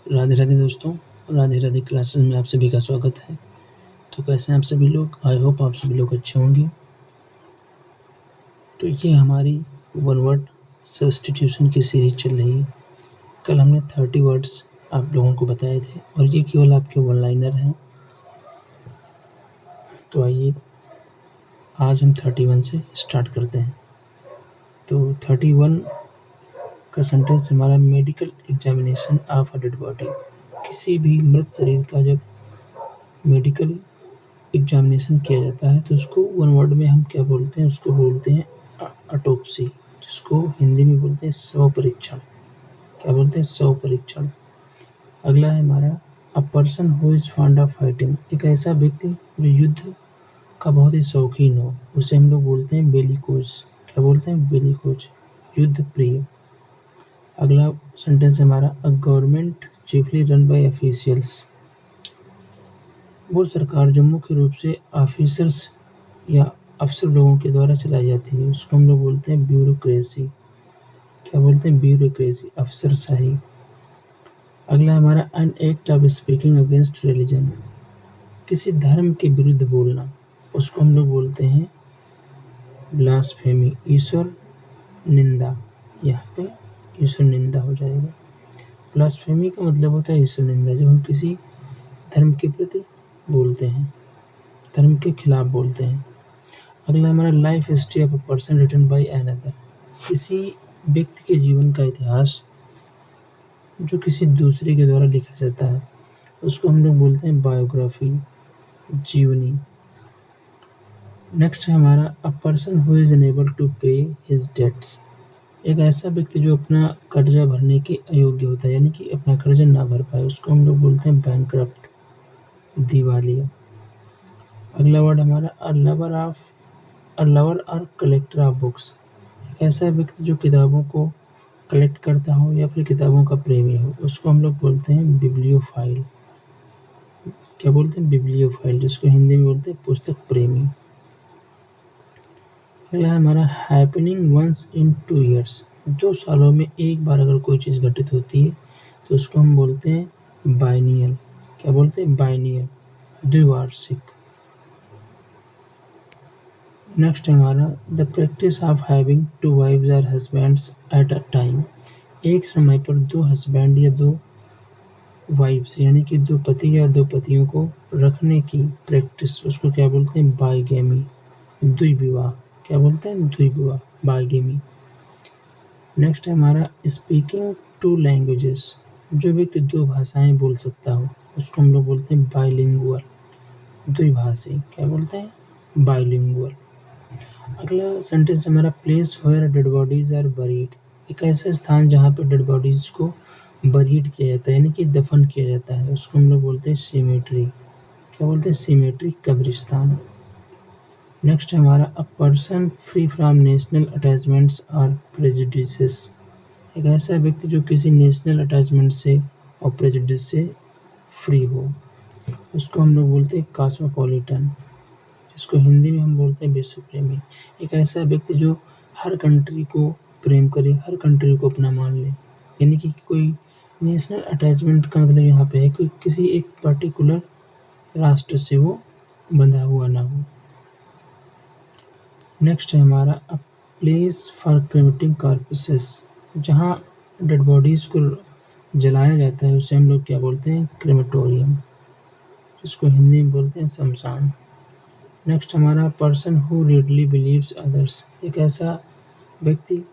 राधे राधे दोस्तों, राधे राधे क्लासेस में आप सभी का स्वागत है। तो कैसे हैं आप सभी लोग? आई होप आप सभी लोग अच्छे होंगे। तो ये हमारी वन वर्ड सब्स्टिट्यूशन की सीरीज चल रही है। कल हमने 30 वर्ड्स आप लोगों को बताए थे और ये केवल आपके वन लाइनर हैं। तो आइए आज हम 31 से स्टार्ट करते हैं। तो 31 का सेंटेंस हमारा medical examination of a dead body. किसी भी मृत शरीर का जब मेडिकल एग्जामिनेशन किया जाता है तो उसको वन वर्ड में हम क्या बोलते हैं? उसको बोलते हैं ऑटोप्सी, जिसको हिंदी में बोलते हैं शव परीक्षण। क्या बोलते हैं? शव परीक्षण। अगला है हमारा a person who is fond of fighting. एक ऐसा व्यक्ति जो युद्ध का बहुत ही शौकीन हो, उसे हम लोग बोलते हैं बेलिकोज। क्या बोलते हैं? बेलिकोज, युद्ध प्रिय। अगला सेंटेंस है हमारा a government chiefly run by officials. वो सरकार जो मुख्य रूप से ऑफिसर्स या अफसर लोगों के द्वारा चलाई जाती है, उसको हम लोग बोलते हैं ब्यूरोक्रेसी। क्या बोलते हैं? ब्यूरोक्रेसी, अफसरशाही। अगला है हमारा an act of speaking against religion. किसी धर्म के विरुद्ध बोलना, उसको हम लोग बोलते हैं ब्लास्फेमी, ईश्वर निंदा। यहाँ पे ईश्वर निंदा हो जाएगा। ब्लास्फेमी का मतलब होता है ईश्वर निंदा, जब हम किसी धर्म के प्रति बोलते हैं, धर्म के खिलाफ बोलते हैं। अगला हमारा life history of a person written by another. किसी व्यक्ति के जीवन का इतिहास जो किसी दूसरे के द्वारा लिखा जाता है, उसको हम लोग बोलते हैं बायोग्राफी, जीवनी। नेक्स्ट है हमारा a person who is unable to pay his debts. एक ऐसा व्यक्ति जो अपना कर्जा भरने के अयोग्य होता है, यानी कि अपना कर्जा ना भर पाए, उसको हम लोग बोलते हैं बैंकरप्ट, दिवालिया। अगला वर्ड हमारा अ लवर और कलेक्टर ऑफ बुक्स। एक ऐसा व्यक्ति जो किताबों को कलेक्ट करता हो या फिर किताबों का प्रेमी हो, उसको हम लोग बोलते हैं बिब्लियोफाइल। क्या बोलते हैं? बिब्लियोफाइल, जिसको हिंदी में बोलते हैं पुस्तक प्रेमी। अगला है हमारा हैपनिंग वंस इन 2 ईयर्स। 2 सालों में एक बार अगर कोई चीज़ घटित होती है तो उसको हम बोलते हैं बाइनियल। क्या बोलते हैं? बाइनियल, द्विवार्षिक। नेक्स्ट है हमारा the practice of having 2 wives और हस्बैंड्स एट अ टाइम। एक समय पर 2 हस्बैंड या 2 वाइफ्स, यानी कि 2 पति या 2 पतियों को रखने की प्रैक्टिस, उसको क्या बोलते हैं? बाइगेमी, द्विविवाह। क्या बोलते हैं? द्विविवाह, बाइगेमी। नेक्स्ट है हमारा स्पीकिंग 2 लैंग्वेजेस। जो व्यक्ति 2 भाषाएं बोल सकता हो, उसको हम लोग बोलते हैं बाइलिंगुअल, द्विभाषी। क्या बोलते हैं? बाइलिंगुअल। अगला सेंटेंस हमारा place where dead bodies are buried. एक ऐसा स्थान जहाँ पे डेड बॉडीज को बरीड किया जाता है, यानी कि दफन किया जाता है, उसको हम लोग बोलते हैं सीमेट्री। क्या बोलते हैं? सीमेट्री, कब्रिस्तान। नेक्स्ट है हमारा a person free from national attachments और प्रेजुडिसेस। एक ऐसा व्यक्ति जो किसी नेशनल अटैचमेंट से और प्रेजुडिस से फ्री हो, उसको हम लोग बोलते हैं कॉस्मोपॉलिटन, जिसको हिंदी में हम बोलते हैं विश्व प्रेमी। एक ऐसा व्यक्ति जो हर कंट्री को प्रेम करे, हर कंट्री को अपना मान ले, यानी कि कोई नेशनल अटैचमेंट का मतलब यहाँ पे है कि किसी एक पर्टिकुलर राष्ट्र से वो बंधा हुआ ना हो। नेक्स्ट है हमारा अ प्लेस फॉर क्रेमेटिंग कॉर्पसेस। जहाँ डेड बॉडीज़ को जलाया जाता है, उसे हम लोग क्या बोलते हैं? क्रेमेटोरियम, जिसको हिंदी में बोलते हैं शमशान। नेक्स्ट हमारा person who readily believes others. एक ऐसा व्यक्ति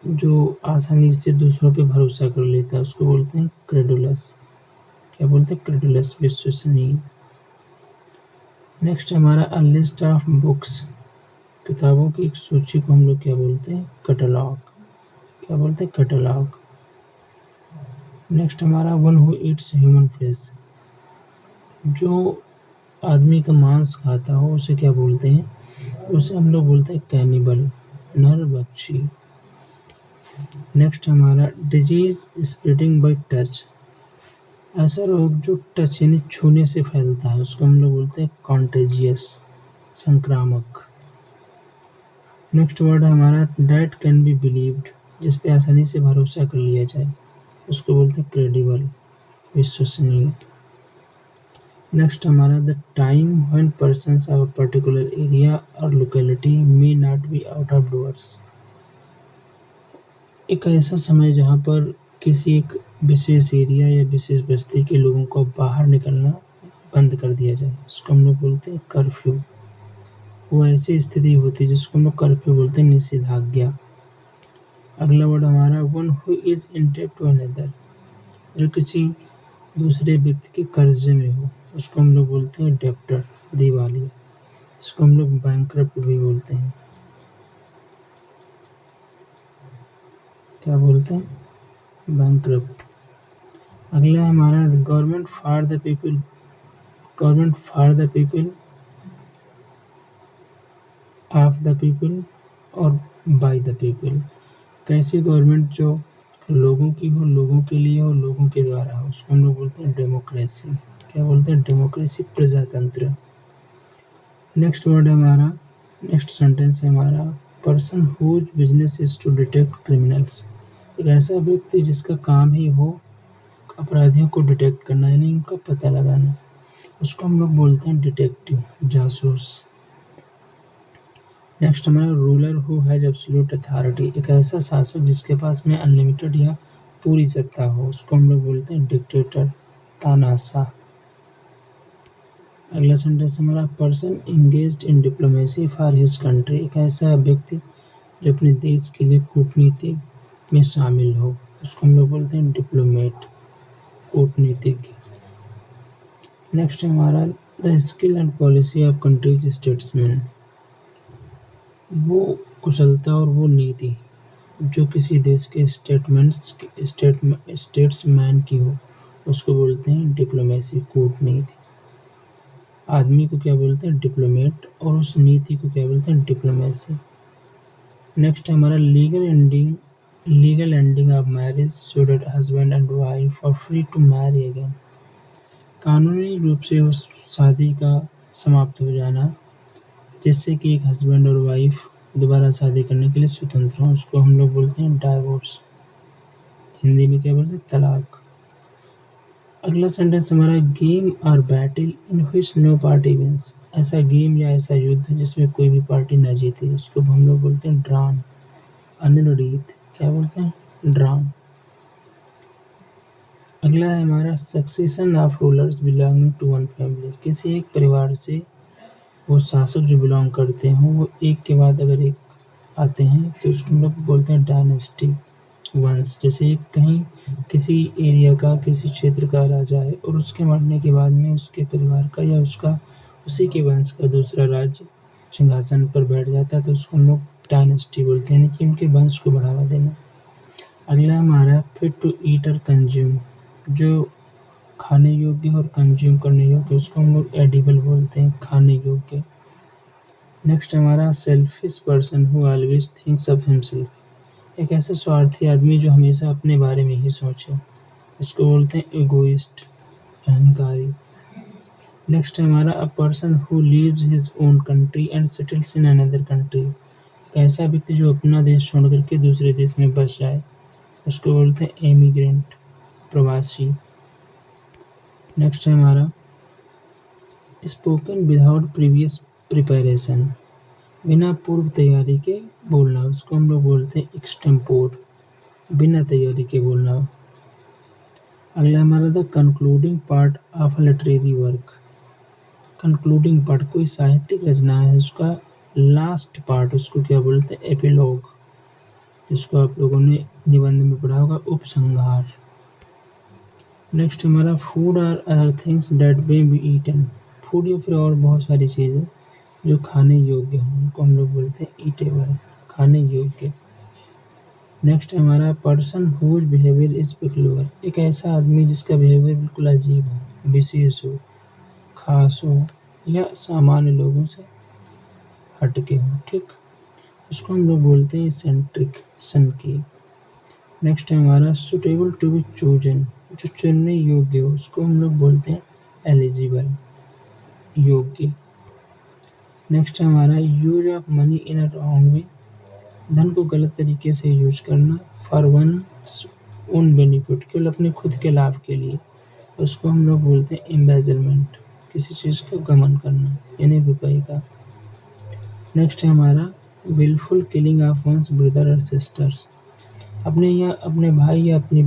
जो आसानी से दूसरों पे भरोसा कर लेता है, उसको बोलते हैं क्रेडुलस। क्या बोलते हैं? क्रेडुलस, विश्वसनीय। नेक्स्ट हमारा अ लिस्ट ऑफ बुक्स। किताबों की एक सूची को हम लोग क्या बोलते हैं? कैटलॉग। क्या बोलते हैं? कैटलॉग। नेक्स्ट हमारा one who eats human flesh. जो आदमी का मांस खाता हो, उसे क्या बोलते हैं? उसे हम लोग बोलते हैं कैनिबल, नरभक्षी। नेक्स्ट हमारा डिजीज स्प्रेडिंग बाय टच। ऐसा रोग जो टच यानी छूने से फैलता है, उसको हम लोग बोलते हैं कॉन्टेजियस, संक्रामक। नेक्स्ट वर्ड है हमारा दैट कैन बी बिलीव्ड, जिस पे आसानी से भरोसा कर लिया जाए, उसको बोलते हैं क्रेडिबल। विश्वसनीय। नेक्स्ट हमारा the time when persons of a particular area और locality may not be out of doors. एक ऐसा समय जहाँ पर किसी एक विशेष एरिया या विशेष बस्ती के लोगों को बाहर निकलना बंद कर दिया जाए, उसको हम लोग बोलते हैं कर्फ्यू। वो ऐसी स्थिति होती है जिसको हम लोग कर्फ्यू बोलते हैं, निषेधाज्ञा। अगला वर्ड हमारा one who is indebted to another, जो किसी दूसरे व्यक्ति के कर्जे में हो, उसको हम लोग बोलते हैं डेप्टर, दिवालिया। इसको हम लोग बैंकरप्ट भी बोलते हैं। क्या बोलते हैं? बैंकरप्ट। अगला है हमारा government for the people, government for the people, of the people और बाय द पीपल। कैसी गवर्नमेंट जो लोगों की हो, लोगों के लिए हो, लोगों के द्वारा हो, उसको हम लोग बोलते हैं डेमोक्रेसी। क्या बोलते हैं? डेमोक्रेसी, प्रजातंत्र। नेक्स्ट वर्ड है हमारा, नेक्स्ट सेंटेंस है हमारा person whose business is to detect criminals. एक ऐसा व्यक्ति जिसका काम ही हो अपराधियों को डिटेक्ट करना, यानी उनका पता लगाना, उसको हम लोग बोलते हैं डिटेक्टिव, जासूस। नेक्स्ट हमारा ruler who has absolute authority. एक ऐसा शासक जिसके पास में अनलिमिटेड या पूरी सत्ता हो, उसको हम लोग बोलते हैं डिक्टेटर, तानाशाह। अगला सेंटेंस हमारा person engaged in diplomacy for his country. एक ऐसा व्यक्ति जो अपने देश के लिए कूटनीति में शामिल हो, उसको हम लोग बोलते हैं डिप्लोमेट, कूटनीतिज्ञ। नेक्स्ट है हमारा the skill and policy of countries statesman. वो कुशलता और वो नीति जो किसी देश के स्टेट्समैन की हो, उसको बोलते हैं डिप्लोमेसी, कूटनीति। आदमी को क्या बोलते हैं? डिप्लोमेट। और उस नीति को क्या बोलते हैं? डिप्लोमेसी। नेक्स्ट है हमारा legal ending of marriage so that husband and wife are free to marry again. कानूनी रूप से उस शादी का समाप्त हो जाना जिससे कि एक हस्बैंड और वाइफ दोबारा शादी करने के लिए स्वतंत्र हों, उसको हम लोग बोलते हैं डाइवोर्स। हिंदी में क्या बोलते हैं? तलाक। अगला सेंटेंस हमारा गेम और battle in which no party wins. ऐसा गेम या ऐसा युद्ध जिसमें कोई भी पार्टी न जीते, उसको हम लोग बोलते हैं ड्रॉन, अनिर्णीत। क्या बोलते हैं? ड्रॉन। अगला है हमारा succession of rulers belonging to one family. किसी एक परिवार से वो शासक जो बिलोंग करते हों, वो एक के बाद अगर एक आते हैं तो उसको हम लोग बोलते हैं डायनेस्टी, वंश। जैसे कहीं किसी एरिया का, किसी क्षेत्र का राजा है और उसके मरने के बाद में उसके परिवार का या उसका उसी के वंश का दूसरा राज्य सिंहासन पर बैठ जाता है, तो उसको हम लोग डायनेस्टी बोलते हैं, यानी कि उनके वंश को बढ़ावा देना। अगला हमारा फिट टू ईट और कंज्यूम, जो खाने योग्य और कंज्यूम करने योग्य, उसको हम लोग एडिबल बोलते हैं, खाने योग्य। नेक्स्ट हमारा selfish person who always thinks of himself. एक ऐसा स्वार्थी आदमी जो हमेशा अपने बारे में ही सोचे, इसको बोलते हैं एगोइस्ट, अहंकारी। नेक्स्ट है हमारा a person who leaves his own country and settles in another country. एक ऐसा व्यक्ति जो अपना देश छोड़ करके दूसरे देश में बस जाए, उसको बोलते हैं एमिग्रेंट, प्रवासी। नेक्स्ट है हमारा स्पोकन विदाउट प्रीवियस प्रिपरेशन, बिना पूर्व तैयारी के बोलना, उसको हम लोग बोलते हैं एक्सटेम्पोर, बिना तैयारी के बोलना। अगला हमारा the concluding part of a literary work. Concluding part, कोई साहित्यिक रचना है उसका लास्ट पार्ट, उसको क्या बोलते हैं? एपिलॉग, जिसको आप लोगों ने निबंध में पढ़ा होगा, उपसंहार। नेक्स्ट हमारा फूड और other things that may be eaten. Food या फिर और बहुत सारी चीज़ें जो खाने योग्य हों, उनको हम लोग बोलते हैं ईटेबल, खाने योग्य। नेक्स्ट हमारा person whose behaviour is peculiar. एक ऐसा आदमी जिसका बिहेवियर बिल्कुल अजीब हो, विशेष हो, खास हो या सामान्य लोगों से हटके हो, ठीक, उसको हम लोग बोलते हैं सेंट्रिक, सनकी। नेक्स्ट है हमारा सुटेबल टू बी चूजन, जो चुनने योग्य हो, उसको हम लोग बोलते हैं एलिजिबल, योग्य। नेक्स्ट है हमारा use of money in a wrong way, धन को गलत तरीके से यूज करना, फॉर वन ओन बेनिफिट, केवल अपने खुद के लाभ के लिए, उसको हम लोग बोलते हैं एम्बेजलमेंट, किसी चीज़ का गमन करना यानी रुपए का। नेक्स्ट है हमारा wilful killing of one's brother और सिस्टर्स, अपने भाई या अपनी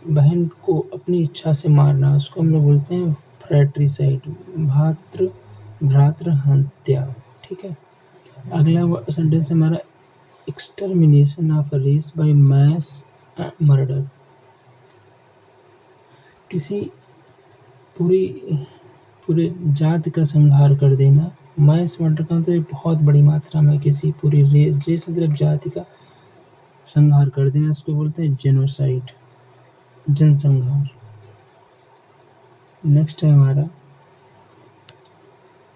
बहन को अपनी इच्छा से मारना, उसको हम लोग बोलते हैं फ्रैट्रिसाइड, भ्रातृ हत्या। ठीक है। अगला सेंटेंस हमारा extermination of a race by mass murder, किसी पूरी पूरे जात का संहार कर देना। मैस मर्डर का मतलब बहुत बड़ी मात्रा में किसी पूरी रेस मतलब जाति का संहार कर देना, उसको बोलते हैं जेनोसाइड, जनसंहार। नेक्स्ट है हमारा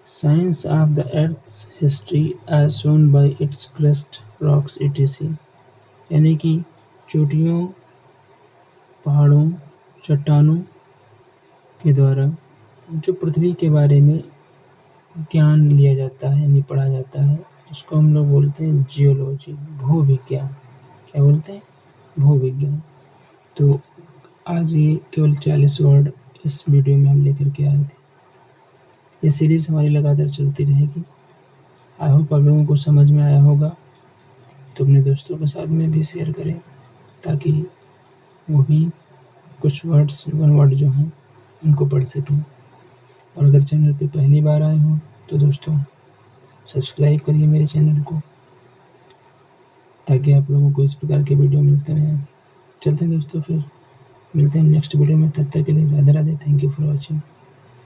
science of the earth's history as shown by its crest rocks etc, यानी कि चोटियों, पहाड़ों, चट्टानों के द्वारा जो पृथ्वी के बारे में ज्ञान लिया जाता है यानी पढ़ा जाता है, उसको हम लोग बोलते हैं जियोलॉजी, भूविज्ञान। क्या बोलते हैं? भूविज्ञान। तो आज ये केवल 40 वर्ड इस वीडियो में हम लेकर के आए थे। ये सीरीज़ हमारी लगातार चलती रहेगी। आई होप आप लोगों को समझ में आया होगा, तो अपने दोस्तों के साथ में भी शेयर करें ताकि वो भी कुछ वर्ड्स वन वर्ड जो हैं उनको पढ़ सकें। और अगर चैनल पे पहली बार आए हों तो दोस्तों सब्सक्राइब करिए मेरे चैनल को, ताकि आप लोगों को इस प्रकार के वीडियो मिलते रहें। चलते हैं दोस्तों, फिर मिलते हैं नेक्स्ट वीडियो में, तब तक के लिए Radhe Radhe. Thank you for watching.